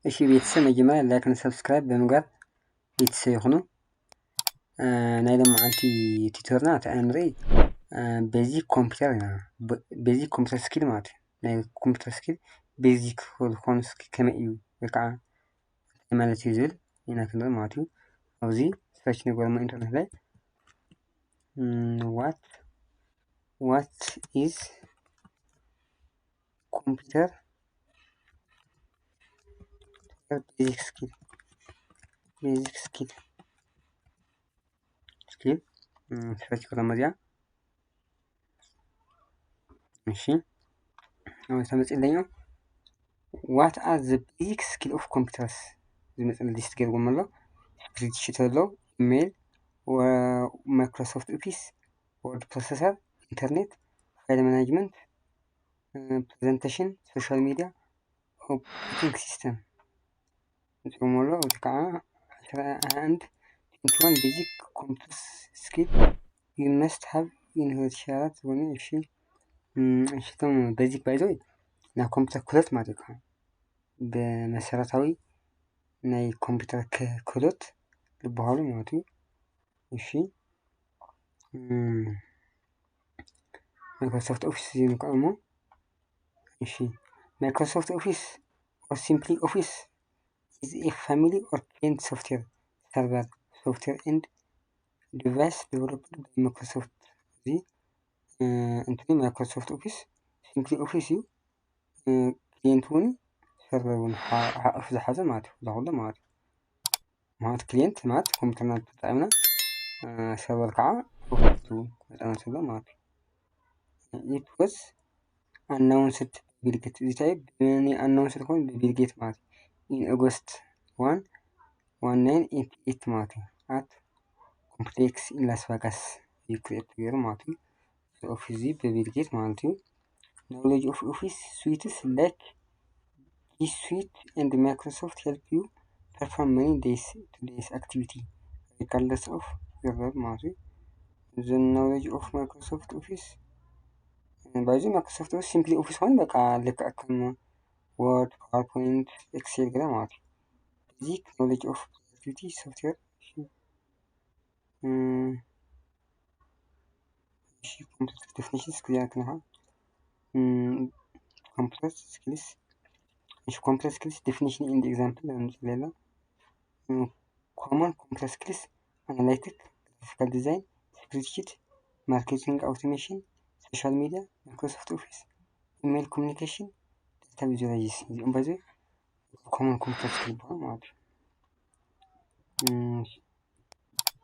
እሺ ቤተሰብ መጀመሪያ ላይክ እና ሰብስክራይብ በመግባት ቤተሰብ ይሁኑ። ናይ ሎማዓንቲ ቲዩቶርና ተአምሪ ቤዚክ ኮምፒውተር ስኪል ማለት እዩ። ናይ ኮምፒውተር ስኪል ቤዚክ ዝኾኑ ከመይ እዩ ወይ ከዓ ማለት እዩ ዝብል ኢና ክንርኢ ማለት እዩ። ኣብዚ ሰርች ንገብሮ ኢንተርኔት ላይ ዋት ኢዝ ኮምፒውተር ቤዚክ ስኪል ሰርች ክብሎም እዚኣ እሺ አሁን ተመጽለኛ what are the basic skill of computers ዝመጽእ ሊስት ገይርዎም ኣሎ ስፕሪድሺት ኣሎ ኢሜል ማይክሮሶፍት ኦፊስ ወርድ ፕሮሰሰር ኢንተርኔት ፋይል ማናጅመንት ፕሬዘንቴሽን ሶሻል ሚዲያ ኦፕሬቲንግ ሲስተም ጽሞሎ ወጥቃ 11 21 basic computer skill you must have in your child when you እሽቶም ቤዚክ ባይዘይ ናይ ኮምፒውተር ክእሎት ማለት እዩ። በመሰረታዊ ናይ ኮምፒውተር ክእሎት ዝበሃሉ ማለት እዩ። እሺ ማይክሮሶፍት ኦፊስ ይንቀሙ እሺ ማይክሮሶፍት ኦፊስ or simply office is a family or client software server software and device developed by Microsoft እንትን ማይክሮሶፍት ኦፊስ ሲምፕሊ ኦፊስ እዩ ክሊየንት እውን ሰርቨር እውን ሓቁፍ ዝሓዘ ማለት እዩ ዝኩሉ ማለት ክሊየንት ማለት ኮምፒውተርና ተጠቂምና ሰርቨር ከዓ ኦፊስ መጠን ስለ ማለት it was announced Bill Gates this type announced ሆን ቢል ጌት ማለት in August 1988 ማለት at complex in Las Vegas ይክሬት ማለት ነው ኦፊስ በቢል ጌት ማለት ነው knowledge of office suites like this suite and Microsoft help you perform many today's activity regardless of your ማለት ነው the knowledge of Microsoft Office by the Microsoft Office simply office one በቃ ለካከም word powerpoint excel ገና ማለት ነው basic knowledge of productivity software complex definitions clear كنها complex skills complex skills definition in the example لنا common complex skills analytic graphical design spreadsheet marketing automation social media Microsoft Office email communication data visualization by the common complex skills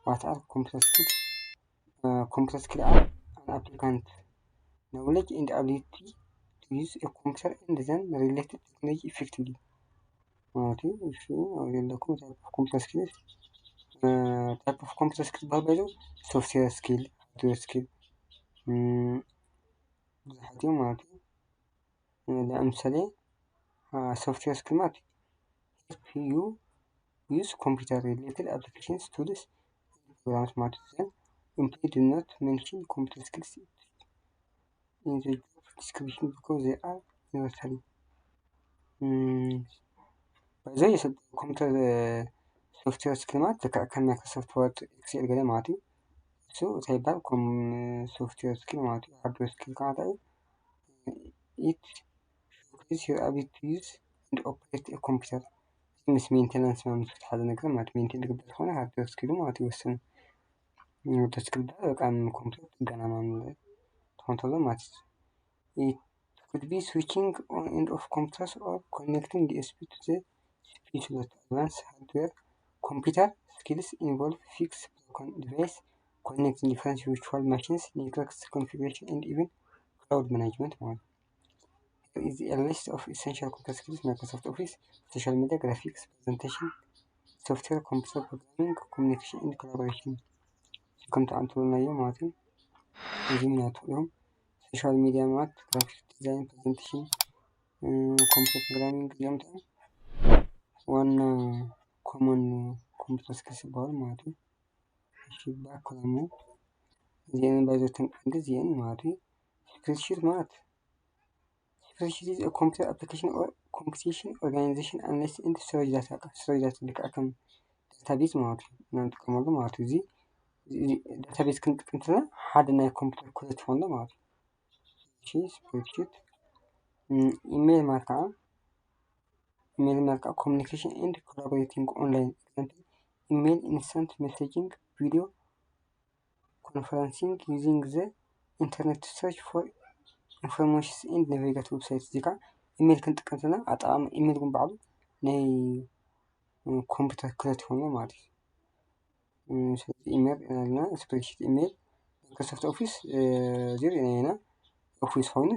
what are complex skills complex skills are an applicant knowledge and ability to use a computer and then related technology effectively. Computer skills type of computer skills by the software skill, hardware skill. ለምሳሌ software skill ማለት help you use computer related applications tools programs ማለት ነው. Employee do not mention computer skills in the job description because they are universally በዚህ የኮምፒውተር ሶፍትዌር ስኪል ማለት ከማይክሮሶፍት ወርድ ኤክሴል ገለ ማለት ነው እሱ ሳይባል ሶፍትዌር ስኪል ማለት ነው ሃርድዌር ስኪል ማለት ነው it is your ability to use and operate a computer ምስ ሜንቴናንስ ማለት ተሓዘ ነገር ማለት ሜንቴን ልግበት ሆነ ሃርድዌር ስኪል ማለት ይወስን ሃርድዌር ስኪል በጣም ኮምፒውተር ገና ማለት ተንተሎ ማለት it could be switching on and off computers or connecting the USB to the CPU. Advanced hardware computer skills involve fixed device, connecting different virtual machines, networks configuration, and even cloud management. Here is a list of essential computer skills: Microsoft Office, social media, graphics, presentation, software, computer programming, communication, and collaboration. كنت عم تقول لنا اليوم ماتي يجينا اليوم social media مات graphic design presentation computer programming اليوم ده وانا common computer skills بار ماتي شباب كلامه زين بعد تنقل زين ماتي spreadsheet مات spreadsheet is a computer application or computation, organization, analysis and storage data ልክ ከም ዳታቤዝ ማለት እዩ ኢና ንጥቀመሉ ማለት እዩ። እዚ ዳታቤዝ ክንጥቀም ከለና ሓደ ናይ ኮምፒተር ክእለት ይኮን ማለት እዩ። እሺ ስፕሬድሺት ኢሜል ማለት ከዓ communication and collaborating online example email, instant messaging, video conferencing using the internet to search for information and navigate websites እዚህ ከዓ ኢሜል ክንጥቀም ከለና ኣጠቃቅማ ኢሜል ግን ባዕሉ ናይ ኮምፒተር ክእለት ይኮን ማለት እዩ። ስለዚ ኢሜል እና ስፕሬድሺት ኢሜል ማይክሮሶፍት ኦፊስ ዜሮ ኦፊስ ኮይኑ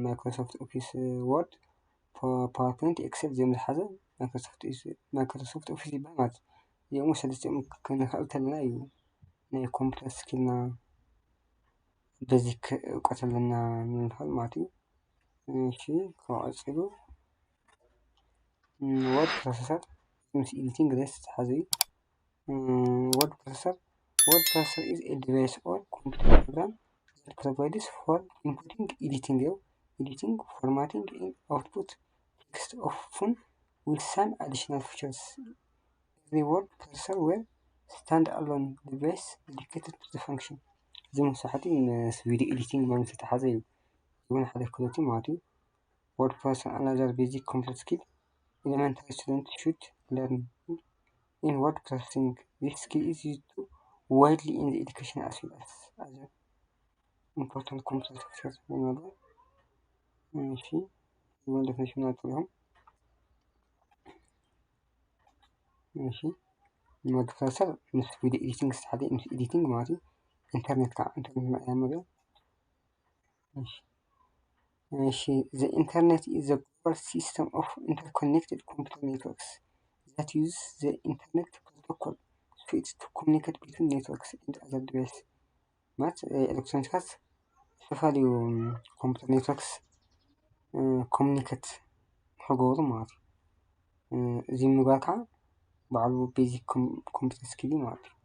ማይክሮሶፍት ኦፊስ ወርድ ፓወርፖይንት ኤክሴል እዚኦም ዝሓዘ ማይክሮሶፍት ኦፊስ ይባሃል ማለት እዩ። እዚኦም ሰለስቲኦም ክንክእል ከለና እዩ ናይ ኮምፒተር ስኪልና ቤዚክ እውቀት ኣለና ንክእል ማለት እዩ። እሺ ቀፂሉ ወርድ ፕሮሰሰር ምስ ኤዲቲንግ ዝሓዘ እዩ። word processor is a device or computer program that provides for inputting, editing, formatting and output text often with some additional features. The word processor were stand-alone device dedicated to the function. እዚ መሳርሒ ምስ ቪዲዮ ኤዲቲንግ ማለት ዝተሓዘ እዩ። እውን ሓደ ክእለት ማለት እዩ። word processor another basic computer skill elementary students should learn. In word processing, this skill is used widely in the education as well as other important computer software. ماشي يقول definition نعطيهم. ماشي word processor مش video editing استحدي مش editing مالتي internet معنا ماشي the internet is a global system of interconnected computer networks that use the internet protocol to communicate between networks and other devices. ማለት ኤሌክትሮኒክስ ዝተፈላለዩ ኮምፒተር ኔትወርክስ ኮሙኒኬት ክገብሩ ማለት እዩ። እዚ ምግባር ከዓ ባዕሉ ቤዚክ ኮምፒተር ስኪል ማለት እዩ።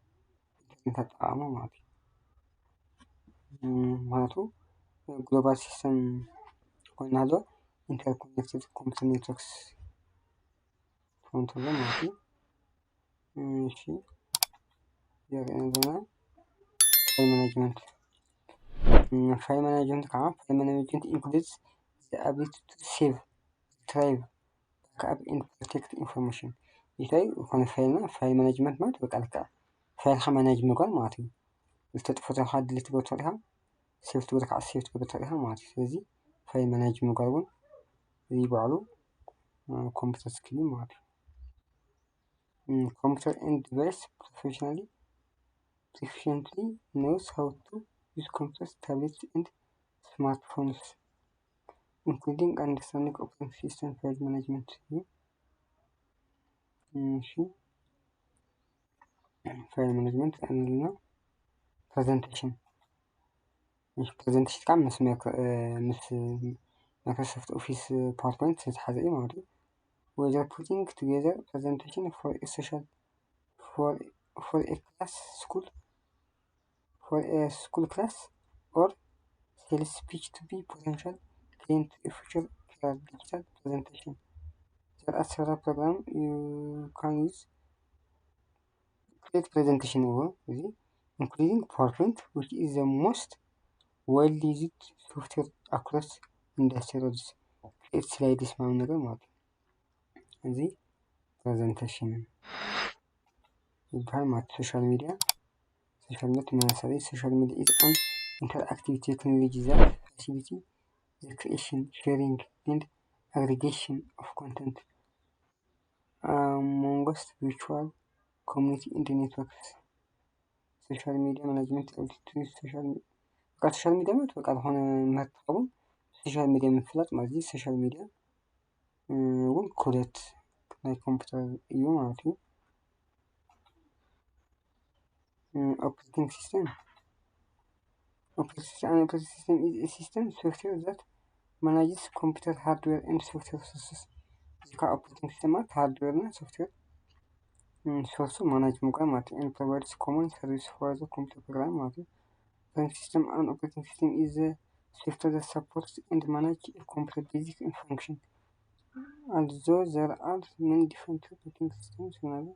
ኢንተርኔት ኣጠቃቅማ ማለት እዩ። ምክንያቱ ግሎባል ሲስተም ኮይኑ ሃሎ ኢንተርኮኔክትድ ኮምፒተር ኔትወርክስ ክኾን ከሎ ማለት እዩ። እሺ የርአየና ዘለና ፋይል ማኔጅመንት ፋይል ማኔጅመንት ከዓ ፋይል ማኔጅመንት includes the ability to save, retrieve, backup and protect information. ይታይ ኮነ ፋይል ማኔጅመንት ማለት በቃ ልክ ፋይልካ ማኔጅ ምግባር ማለት እዩ። ዝተጥፎተካ ድሊት ክትገብር ትኽእል ኢካ ሴቭ ክትገብር ከዓ ሴቭ ክትገብር ትኽእል ኢካ ማለት እዩ። ስለዚ ፋይል ማኔጅ ምግባር እውን እዚ ባዕሉ ኮምፒተር ስኪል ማለት እዩ። computer and device efficiently knows how to use computers, tablets and smartphones including understanding operating system file management. file management እና presentation presentation ከዓ ምስ ማይክሮሶፍት ኦፊስ ፓወርፖይንት ዝተሓዘ እዩ ማለት እዩ። whether putting together presentation for a school class or sales pitch to be potential client to a future digital presentation. There are several programs you can use create presentation including PowerPoint, which is the most widely used software across industries. Create slides ምናምን ነገር ማለት ነው። እዚ ፕሬዘንቴሽን ይባሃል ማለት ሶሻል ሚዲያ social media is an interactive technology that facilitates the creation, sharing, and aggregation of content amongst virtual community and networks. social media management social media ማለት በቃ ዝኾነ መጥቀም social media ምፍላጥ ማለት እዩ። social media እውን ክእለት ናይ ኮምፒተር እዩ ማለት እዩ። operating system is a system software that manages computer hardware and software sources. እዚ ከዓ operating system ማለት ሃርድዌር እና ሶፍትዌር ሶርሱ ማናጅ ምግባር ማለት እዩ። and provides common service for the computer program ማለት እዩ። operating system an operating system is a software that supports and manages a computer basic function and those there are many different operating systems هنا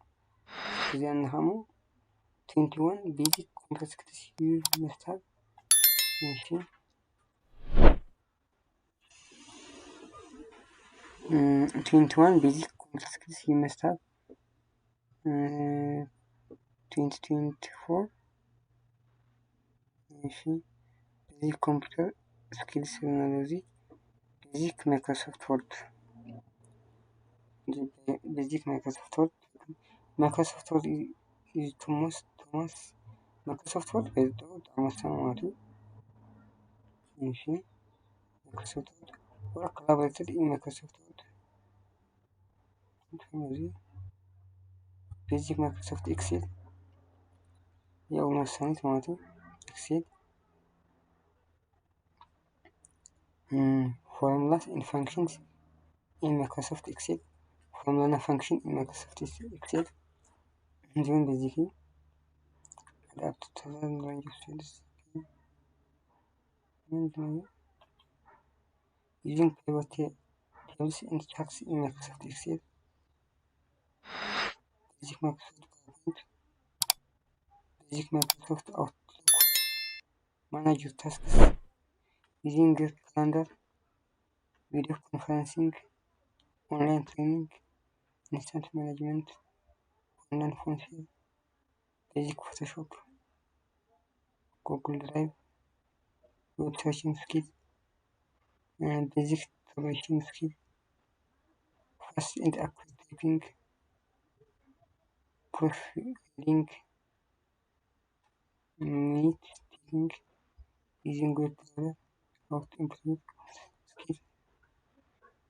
زي أنهم 21 basic computer skills you must have ماشي 21 basic computer skills you must have 2024 ماشي basic computer skills terminology basic Microsoft Word basic Microsoft Word Microsoft Word is Thomas Microsoft Word is Thomas Samawati ماشي Microsoft Word work collaborated in Microsoft Word basic Microsoft Excel هي أول ما استعملت مالتي Excel formulas and functions in Microsoft Excel formula function in Microsoft Excel doing basically adapt to the range of fields using pivot tables and charts in Microsoft Excel basic Microsoft PowerPoint basic Microsoft Outlook manage your tasks using your calendar video conferencing online training instant management online phone share basic Photoshop Google Drive web searching skills and basic troubleshooting skills fast and accurate typing proofreading neat taking using web browser how to improve skills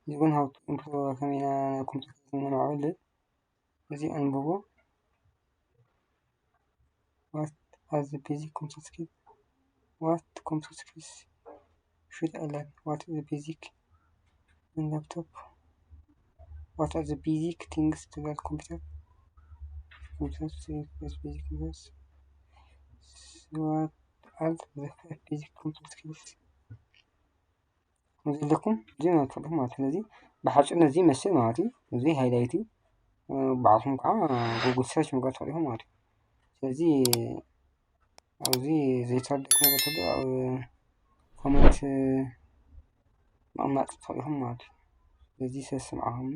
يقول how to improve كمان كمبيوتر من معقول زي أنبوبة what are the basic computer skills what computer skills should I learn what is the basic in laptop what are the basic things to learn computer computers basic things what are the 5 basic computer skills نزلكم زي ما تفضلوا مع ስለዚህ بحاجة እነዚህ መሰል ማለት እዚህ ሃይላይት بعضهم كمان جوجل سيرش مقاطع عليهم ማለት ስለዚህ ኣብዚ ዘይተረድእ ነገር ተሎ ኣብ ኮሜንት ምቕማጥ ትኽእሉ ኢኹም ማለት እዩ ስለዚ ሰስምዓኹም